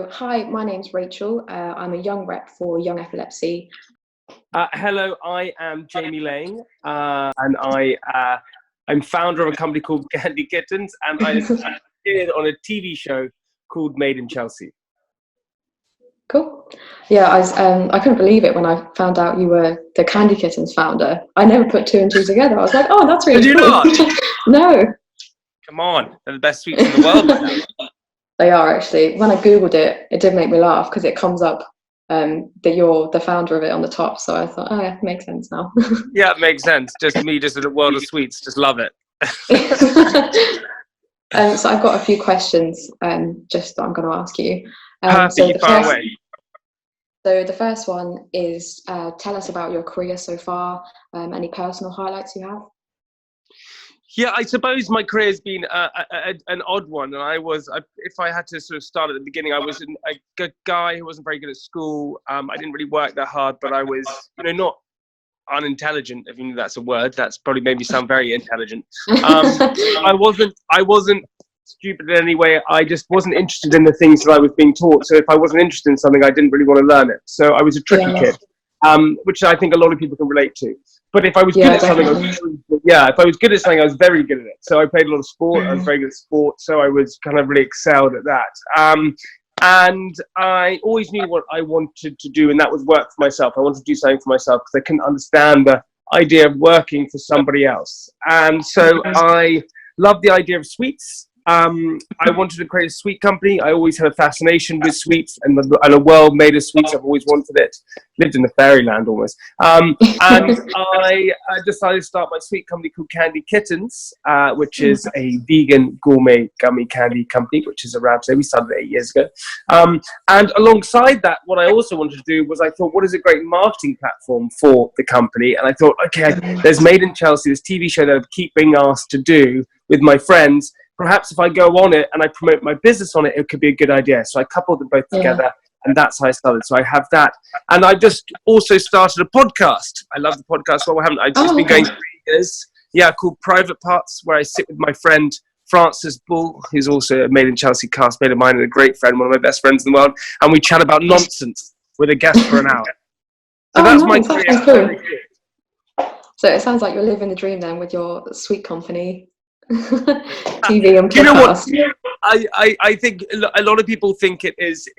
Hi, my name's Rachael. I'm a young rep for Young Epilepsy. Hello, I am Jamie Laing, and I'm founder of a company called Candy Kittens, and I appeared on a TV show called Made in Chelsea. Cool. Yeah, I couldn't believe it when I found out you were the Candy Kittens founder. I never put two and two together. I was like, oh, that's really Did you cool. not? No. Come on, they're the best sweets in the world right now. They are actually. When I Googled it, it did make me laugh because it comes up that you're the founder of it on the top. So I thought, oh, yeah, it makes sense now. Yeah, it makes sense. Just me, just in a world of sweets. Just love it. So I've got a few questions just that I'm going to ask you. Perfect, far away. So the first one is tell us about your career so far, any personal highlights you have. Yeah, I suppose my career has been an odd one, and if I had to sort of start at the beginning, I was a guy who wasn't very good at school. I didn't really work that hard, but I was, not unintelligent, if you know that's a word. That's probably made me sound very intelligent. I wasn't stupid in any way. I just wasn't interested in the things that I was being taught. So if I wasn't interested in something, I didn't really want to learn it. So I was a tricky kid, which I think a lot of people can relate to. But if I was good at something, if I was good at something, I was very good at it. So I played a lot of sport. I was very good at sport. So I was kind of really excelled at that. And I always knew what I wanted to do, and that was work for myself. I wanted to do something for myself because I couldn't understand the idea of working for somebody else. And so I loved the idea of sweets. I wanted to create a sweet company. I always had a fascination with sweets and a world made of sweets. I've always wanted it. Lived in the fairyland almost. And I decided to start my sweet company called Candy Kittens, which is a vegan gourmet gummy candy company, which is around today. We started 8 years ago. And alongside that, what I also wanted to do was I thought, what is a great marketing platform for the company? And I thought, okay, there's Made in Chelsea, this TV show that I keep being asked to do with my friends. Perhaps if I go on it and I promote my business on it, it could be a good idea. So I coupled them both together, and that's how I started. So I have that. And I just also started a podcast. I love the podcast. Well, it's been going 3 years. Yeah, called Private Parts, where I sit with my friend Francis Bull, who's also a Made in Chelsea castmate of mine and a great friend, one of my best friends in the world. And we chat about nonsense with a guest for an hour. So that's my career. That's cool. So it sounds like you're living the dream then with your sweet company. TV and podcast. You know what? I think a lot of people think it's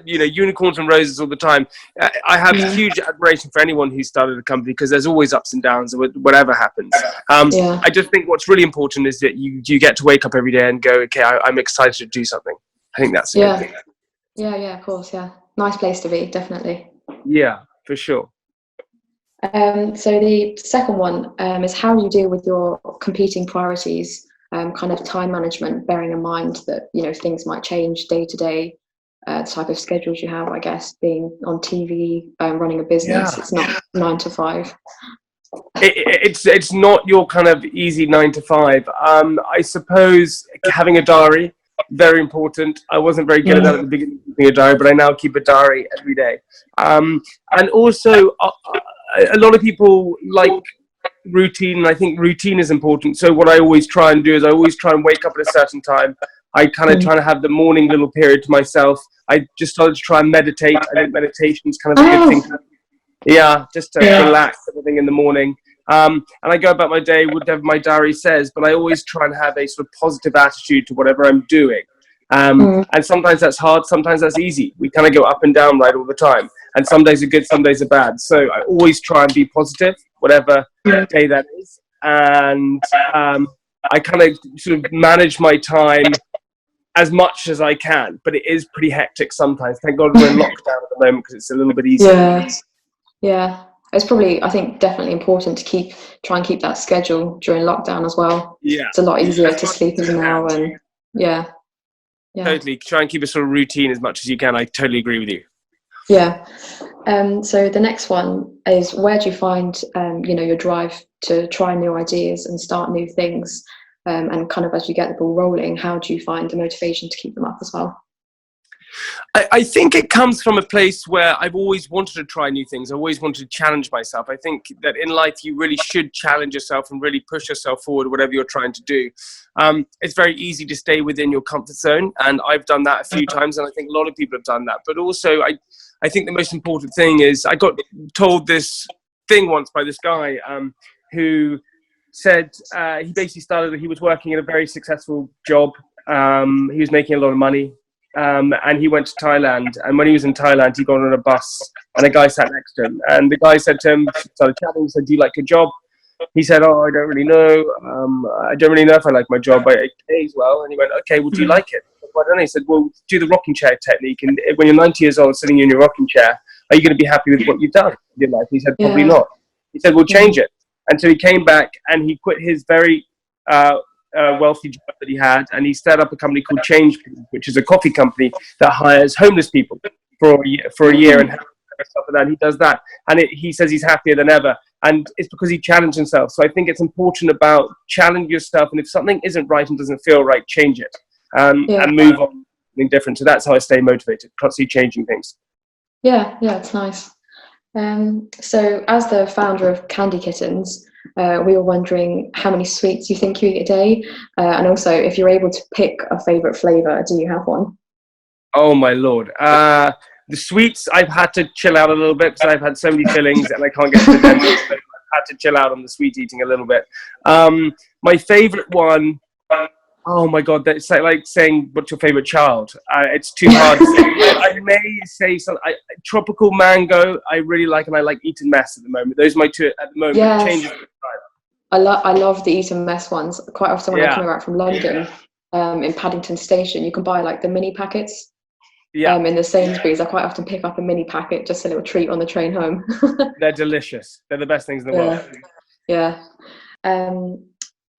unicorns and roses all the time. I have huge admiration for anyone who started a company because there's always ups and downs whatever happens. I just think what's really important is that you get to wake up every day and go, okay, I'm excited to do something. I think that's the good thing. Yeah, of course, yeah. Nice place to be, definitely. Yeah, for sure. So the second one is how you deal with your competing priorities, kind of time management, bearing in mind that, things might change day to day, the type of schedules you have, I guess, being on TV, running a business, it's not 9 to 5. It's not your kind of easy 9 to 5. I suppose having a diary, very important. I wasn't very good at that at the beginning, keeping a diary, but I now keep a diary every day. And also, a lot of people like routine, and I think routine is important. So what I always try and do is I always try and wake up at a certain time. I kind of try to have the morning little period to myself. I just started to try and meditate. I think meditation is kind of a good thing. Yeah, just to relax everything in the morning. And I go about my day, whatever my diary says, but I always try and have a sort of positive attitude to whatever I'm doing. And sometimes that's hard, sometimes that's easy. We kind of go up and down right all the time. And some days are good, some days are bad. So I always try and be positive, whatever day that is. And I kind of sort of manage my time as much as I can. But it is pretty hectic sometimes. Thank God we're in lockdown at the moment because it's a little bit easier. Yeah. It's probably, I think, definitely important to try and keep that schedule during lockdown as well. Yeah. It's a lot easier to sleep in now and Totally. Try and keep a sort of routine as much as you can. I totally agree with you. Yeah. So the next one is, where do you find, your drive to try new ideas and start new things? And kind of as you get the ball rolling, how do you find the motivation to keep them up as well? I think it comes from a place where I've always wanted to try new things. I always wanted to challenge myself. I think that in life, you really should challenge yourself and really push yourself forward, whatever you're trying to do. It's very easy to stay within your comfort zone. And I've done that a few times. And I think a lot of people have done that. But also, I think the most important thing is I got told this thing once by this guy who said he basically started, he was working in a very successful job. He was making a lot of money. And he went to Thailand, and when he was in Thailand, he got on a bus, and a guy sat next to him, and the guy said to him, started chatting, he said, "Do you like your job?" He said, "Oh, I don't really know. I don't really know if I like my job, but it pays well." And he went, "Okay, well, do you like it?" Why don't he said, "Well, do the rocking chair technique, and when you're 90 years old, sitting in your rocking chair, are you going to be happy with what you've done in your life?" He said, "Probably not." He said, "Well, change it." And so he came back, and he quit his very wealthy job that he had, and he set up a company called Change, which is a coffee company that hires homeless people for a year and stuff like that. He does that, and he says he's happier than ever, and it's because he challenged himself. So I think it's important about challenge yourself, and if something isn't right and doesn't feel right, change it, and move on to something different. So that's how I stay motivated, constantly changing things. Yeah, it's nice. So as the founder of Candy Kittens, we were wondering how many sweets you think you eat a day, and also if you're able to pick a favourite flavour, do you have one? Oh my Lord. The sweets, I've had to chill out a little bit because I've had so many fillings and I can't get to the dentist. So I've had to chill out on the sweet eating a little bit. My favourite one, oh my God, that's like saying, what's your favourite child? It's too hard to say. I may say something. Tropical mango, I really like, and I like Eton Mess at the moment. Those are my two at the moment. Yes. It changes over time. I love the Eton Mess ones. Quite often when I come back from London, in Paddington Station, you can buy like the mini packets. In the Sainsbury's, I quite often pick up a mini packet, just a little treat on the train home. They're delicious. They're the best things in the world. Yeah.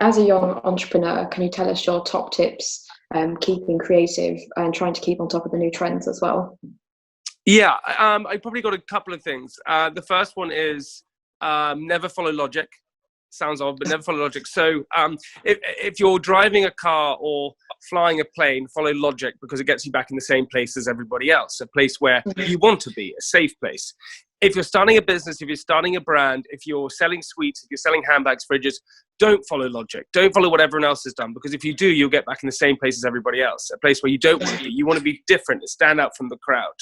As a young entrepreneur, can you tell us your top tips keeping creative and trying to keep on top of the new trends as well? Yeah, I probably got a couple of things. The first one is never follow logic. Sounds odd, but never follow logic. So if you're driving a car or flying a plane, follow logic because it gets you back in the same place as everybody else, a place where you want to be, a safe place. If you're starting a business, if you're starting a brand, if you're selling sweets, if you're selling handbags, fridges, don't follow logic. Don't follow what everyone else has done, because if you do, you'll get back in the same place as everybody else, a place where you don't want to be. You want to be different and stand out from the crowd.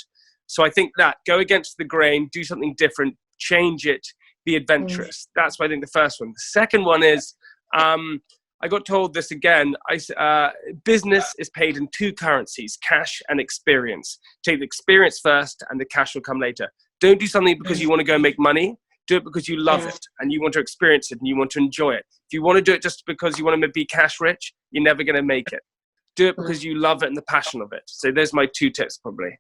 So I think that go against the grain, do something different, change it, be adventurous. That's what I think the first one. The second one is, I got told this again, business is paid in two currencies, cash and experience. Take the experience first and the cash will come later. Don't do something because you want to go make money. Do it because you love it and you want to experience it and you want to enjoy it. If you want to do it just because you want to be cash rich, you're never going to make it. Do it because you love it and the passion of it. So there's my two tips probably.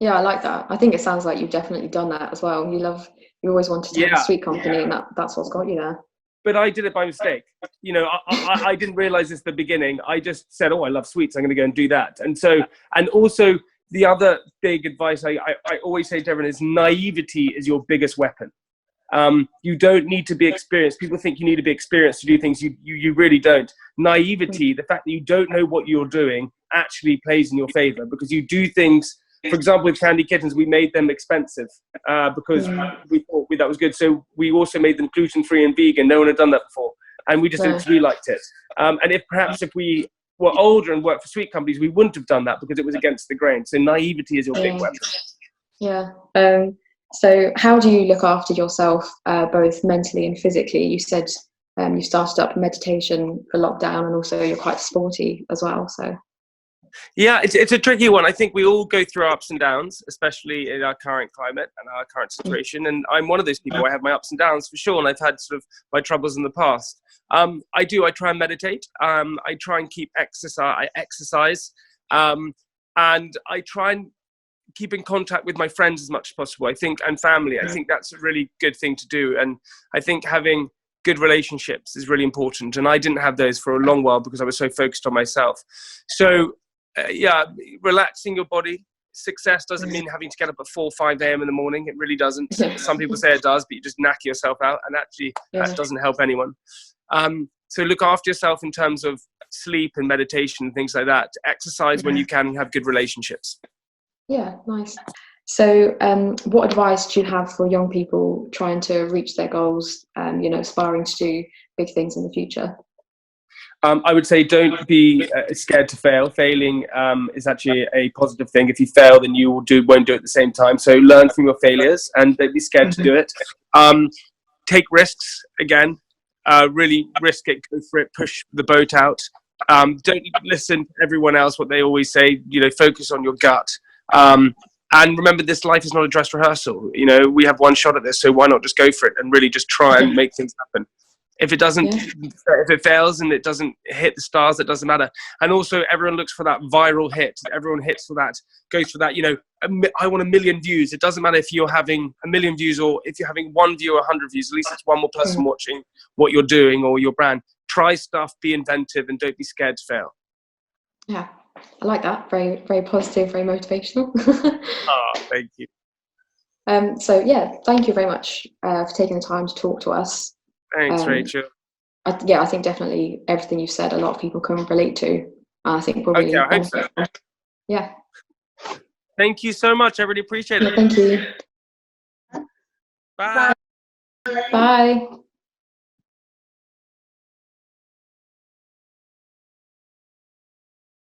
Yeah, I like that. I think it sounds like you've definitely done that as well. You always wanted to have a sweet company, and that's what's got you there. But I did it by mistake. You know, I didn't realize this at the beginning. I just said, oh, I love sweets, I'm going to go and do that. And so, and also the other big advice I always say to everyone is naivety is your biggest weapon. You don't need to be experienced. People think you need to be experienced to do things. You really don't. Naivety, the fact that you don't know what you're doing, actually plays in your favor, because you do things. For example, with Candy Kittens, we made them expensive because we thought that was good. So we also made them gluten-free and vegan. No one had done that before. And we just did it because we liked it. And if we were older and worked for sweet companies, we wouldn't have done that because it was against the grain. So naivety is your big weapon. Yeah. So how do you look after yourself, both mentally and physically? You said you started up meditation for lockdown, and also you're quite sporty as well. So. Yeah, it's a tricky one. I think we all go through ups and downs, especially in our current climate and our current situation. And I'm one of those people. I have my ups and downs for sure, and I've had sort of my troubles in the past. I try and meditate. I try and keep exercise. I exercise, and I try and keep in contact with my friends as much as possible. I think, and family. I think that's a really good thing to do. And I think having good relationships is really important. And I didn't have those for a long while because I was so focused on myself. So. Relaxing your body. Success doesn't mean having to get up at 4 or 5 a.m. in the morning. It really doesn't. Some people say it does, but you just knack yourself out, and actually that doesn't help anyone. So look after yourself in terms of sleep and meditation and things like that. Exercise when you can, and have good relationships. Yeah, nice. So, what advice do you have for young people trying to reach their goals, you know, aspiring to do big things in the future? I would say don't be scared to fail. Failing is actually a positive thing. If you fail, then you won't do it at the same time. So learn from your failures and don't be scared to do it. Take risks again. Really risk it. Go for it. Push the boat out. Don't listen to everyone else, what they always say. You know, focus on your gut. And remember, this life is not a dress rehearsal. You know, we have one shot at this, so why not just go for it and really just try and make things happen. If it doesn't, if it fails and it doesn't hit the stars, it doesn't matter. And also, everyone looks for that viral hit. Everyone hits for that, goes for that. You know, I want 1 million views. It doesn't matter if you're having 1 million views or if you're having 1 view or 100 views. At least it's one more person watching what you're doing or your brand. Try stuff, be inventive, and don't be scared to fail. Yeah, I like that. Very, very positive, very motivational. Thank you. So yeah, thank you very much for taking the time to talk to us. Thanks, Rachel. I think definitely everything you've said, a lot of people can relate to. I think we're really I hope so. Yeah. Thank you so much. I really appreciate it. Thank you. Bye. Bye.